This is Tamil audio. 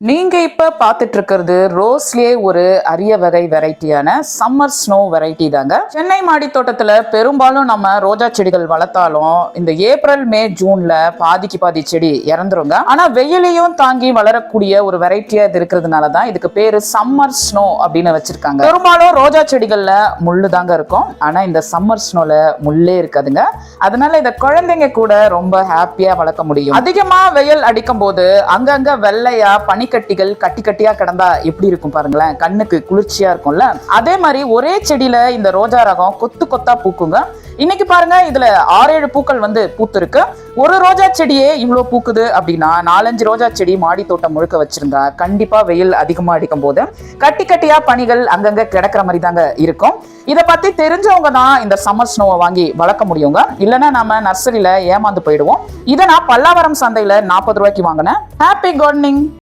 நீங்க இப்ப பாத்துட்டு இருக்கிறது ரோஸ்லயே ஒரு அரிய வகை வெரைட்டியான சம்மர் ஸ்னோ வெரைட்டி தாங்க. சென்னை மாடி தோட்டத்துல பெரும்பாலும் நம்ம ரோஜா செடிகள் வளர்த்தாலும் இந்த ஏப்ரல் மே ஜூன்ல பாதிக்கு பாதி செடி இறந்துருங்க. ஆனா வெயிலையும் தாங்கி வளரக்கூடிய ஒரு வெரைட்டியா இது இருக்கிறதுனாலதான் இதுக்கு பேரு சம்மர் ஸ்னோ அப்படின்னு வச்சிருக்காங்க. பெரும்பாலும் ரோஜா செடிகள்ல முள்ளு தாங்க இருக்கும், ஆனா இந்த சம்மர் ஸ்னோல முள்ளே இருக்காதுங்க. அதனால இத குழந்தைங்க கூட ரொம்ப ஹாப்பியா வளர்க்க முடியும். அதிகமா வெயில் அடிக்கும் போது அங்கங்க வெள்ளையா பனிக்கட்டிகள் கட்டி கட்டியா கிடந்தா எப்படி இருக்கும் பாருங்களேன், கண்ணுக்கு குளிர்ச்சியா இருக்கும்ல. அதே மாதிரி ஒரே செடியில இந்த ரோஜா ரகம் கொத்து கொத்தா பூக்குங்க. இன்னைக்கு பாருங்க, இதுல 6-7 பூக்கள் பூத்து இருக்கு. ஒரு ரோஜா செடியே இவ்வளவு பூக்குது அப்படின்னா 4-5 ரோஜா செடி மாடி தோட்டம் முழுக்க வச்சிருந்தா கண்டிப்பா வெயில் அதிகமா அடிக்கும் போது கட்டி கட்டியா பனிகள் அங்கங்க கிடக்கிற மாதிரி தாங்க இருக்கும். இத பத்தி தெரிஞ்சவங்க தான் இந்த சம்மர் ஸ்னோவை வாங்கி வளர்க்க முடியுங்க. இல்லைன்னா நம்ம நர்சரியில ஏமாந்து போயிடுவோம். இதை நான் பல்லாவரம் சந்தையில 40 ரூபாய்க்கு வாங்கினேன். Happy gardening.